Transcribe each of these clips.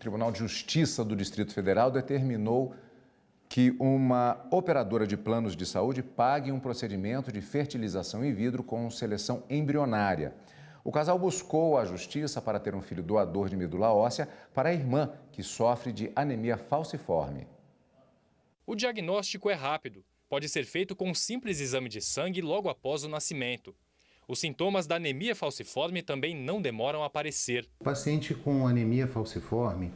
Tribunal de Justiça do Distrito Federal determinou que uma operadora de planos de saúde pague um procedimento de fertilização in vitro com seleção embrionária. O casal buscou a justiça para ter um filho doador de medula óssea para a irmã, que sofre de anemia falciforme. O diagnóstico é rápido. Pode ser feito com um simples exame de sangue logo após o nascimento. Os sintomas da anemia falciforme também não demoram a aparecer. O paciente com anemia falciforme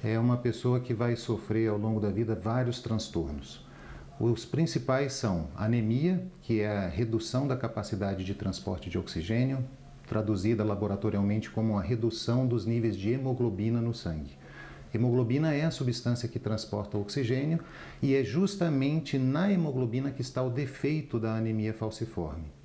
é uma pessoa que vai sofrer ao longo da vida vários transtornos. Os principais são anemia, que é a redução da capacidade de transporte de oxigênio, traduzida laboratorialmente como a redução dos níveis de hemoglobina no sangue. Hemoglobina é a substância que transporta o oxigênio e é justamente na hemoglobina que está o defeito da anemia falciforme.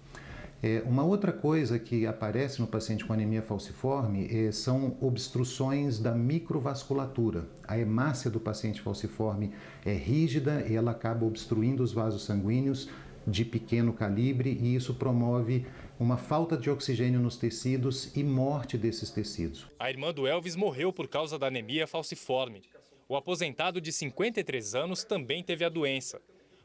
Uma outra coisa que aparece no paciente com anemia falciforme são obstruções da microvasculatura. A hemácia do paciente falciforme é rígida e ela acaba obstruindo os vasos sanguíneos de pequeno calibre e isso promove uma falta de oxigênio nos tecidos e morte desses tecidos. A irmã do Elvis morreu por causa da anemia falciforme. O aposentado de 53 anos também teve a doença.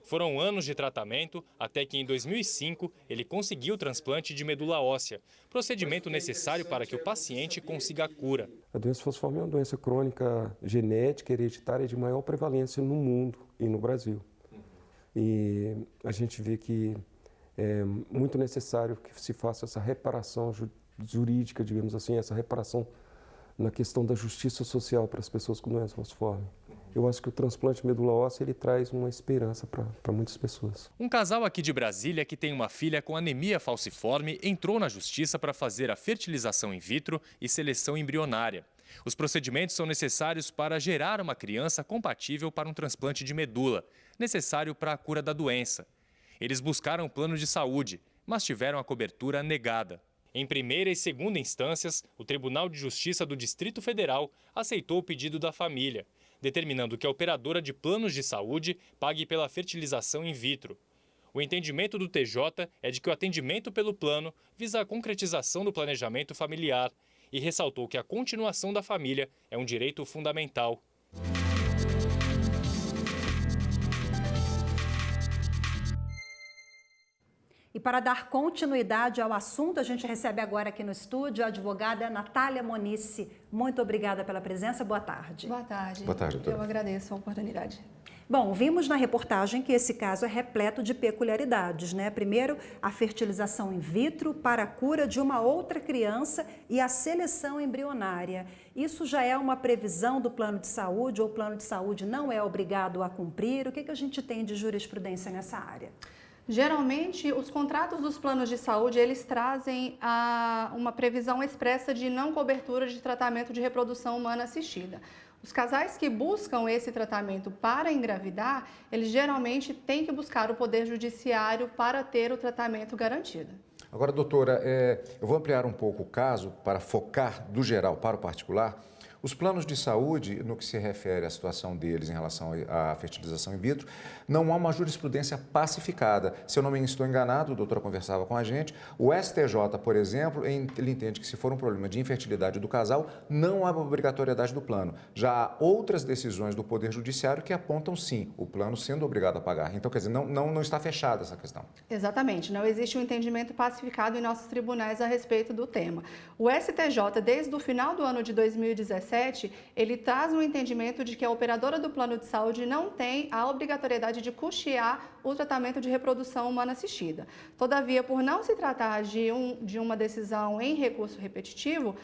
Foram anos de tratamento até que em 2005 ele conseguiu o transplante de medula óssea, procedimento necessário para que o paciente consiga a cura. A doença falciforme é uma doença crônica genética hereditária de maior prevalência no mundo e no Brasil. E a gente vê que é muito necessário que se faça essa reparação jurídica, digamos assim, essa reparação na questão da justiça social para as pessoas com doença falciforme. Eu acho que o transplante de medula óssea ele traz uma esperança para muitas pessoas. Um casal aqui de Brasília que tem uma filha com anemia falciforme entrou na justiça para fazer a fertilização in vitro e seleção embrionária. Os procedimentos são necessários para gerar uma criança compatível para um transplante de medula, necessário para a cura da doença. Eles buscaram um plano de saúde, mas tiveram a cobertura negada. Em primeira e segunda instâncias, o Tribunal de Justiça do Distrito Federal aceitou o pedido da família, determinando que a operadora de planos de saúde pague pela fertilização in vitro. O entendimento do TJ é de que o atendimento pelo plano visa a concretização do planejamento familiar e ressaltou que a continuação da família é um direito fundamental. E para dar continuidade ao assunto, a gente recebe agora aqui no estúdio a advogada Natália Monice. Muito obrigada pela presença. Boa tarde. Boa tarde. Boa tarde, doutora. Eu agradeço a oportunidade. Bom, vimos na reportagem que esse caso é repleto de peculiaridades, né? Primeiro, a fertilização in vitro para a cura de uma outra criança e a seleção embrionária. Isso já é uma previsão do plano de saúde ou o plano de saúde não é obrigado a cumprir? O que a gente tem de jurisprudência nessa área? Geralmente, os contratos dos planos de saúde, eles trazem uma previsão expressa de não cobertura de tratamento de reprodução humana assistida. Os casais que buscam esse tratamento para engravidar, eles geralmente têm que buscar o Poder Judiciário para ter o tratamento garantido. Agora, doutora, eu vou ampliar um pouco o caso para focar do geral para o particular. Os planos de saúde, no que se refere à situação deles em relação à fertilização in vitro, não há uma jurisprudência pacificada. Se eu não me estou enganado, a doutora conversava com a gente, o STJ, por exemplo, ele entende que se for um problema de infertilidade do casal, não há obrigatoriedade do plano. Já há outras decisões do Poder Judiciário que apontam sim, o plano sendo obrigado a pagar. Então, quer dizer, não está fechada essa questão. Exatamente, não existe um entendimento pacificado em nossos tribunais a respeito do tema. O STJ, desde o final do ano de 2017, ele traz um entendimento de que a operadora do plano de saúde não tem a obrigatoriedade de custear o tratamento de reprodução humana assistida. Todavia, por não se tratar de uma decisão em recurso repetitivo,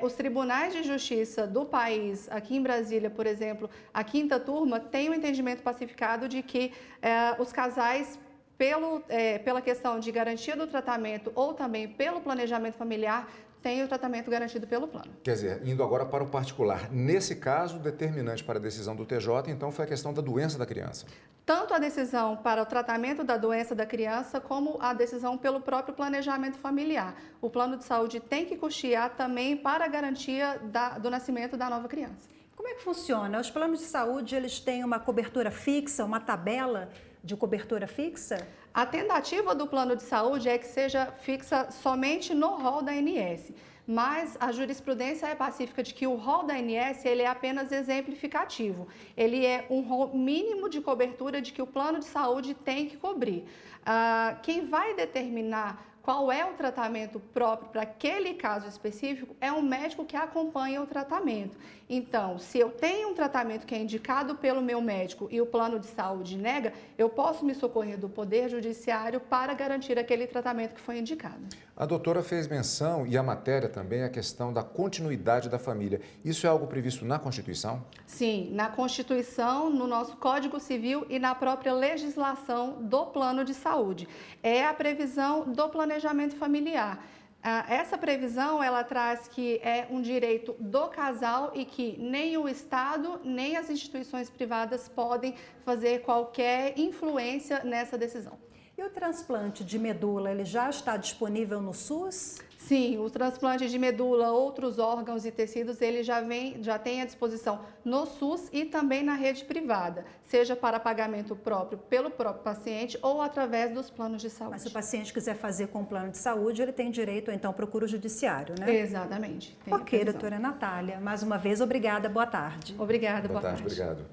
os tribunais de justiça do país, aqui em Brasília, por exemplo, a quinta turma, tem um entendimento pacificado de que os casais, pela questão de garantia do tratamento ou também pelo planejamento familiar, tem o tratamento garantido pelo plano. Quer dizer, indo agora para o particular, nesse caso, determinante para a decisão do TJ, então, foi a questão da doença da criança. Tanto a decisão para o tratamento da doença da criança, como a decisão pelo próprio planejamento familiar. O plano de saúde tem que custear também para a garantia do nascimento da nova criança. Como é que funciona? Os planos de saúde, eles têm uma cobertura fixa, uma tabela de cobertura fixa? A tentativa do plano de saúde é que seja fixa somente no rol da ANS, mas a jurisprudência é pacífica de que o rol da ANS ele é apenas exemplificativo. Ele é um rol mínimo de cobertura de que o plano de saúde tem que cobrir. Quem vai determinar qual é o tratamento próprio para aquele caso específico é um médico que acompanha o tratamento. Então, se eu tenho um tratamento que é indicado pelo meu médico e o plano de saúde nega, eu posso me socorrer do Poder Judiciário para garantir aquele tratamento que foi indicado. A doutora fez menção, e a matéria também, a questão da continuidade da família. Isso é algo previsto na Constituição? Sim, na Constituição, no nosso Código Civil e na própria legislação do plano de saúde. É a previsão do planejamento familiar. Essa previsão, ela traz que é um direito do casal e que nem o Estado, nem as instituições privadas podem fazer qualquer influência nessa decisão. E o transplante de medula, ele já está disponível no SUS? Sim, o transplante de medula, outros órgãos e tecidos, ele já tem à disposição no SUS e também na rede privada, seja para pagamento próprio pelo próprio paciente ou através dos planos de saúde. Mas se o paciente quiser fazer com o plano de saúde, ele tem direito, então, procura o judiciário, né? Exatamente. Ok, doutora Natália, mais uma vez, obrigada, boa tarde. Obrigada, Boa tarde, obrigado.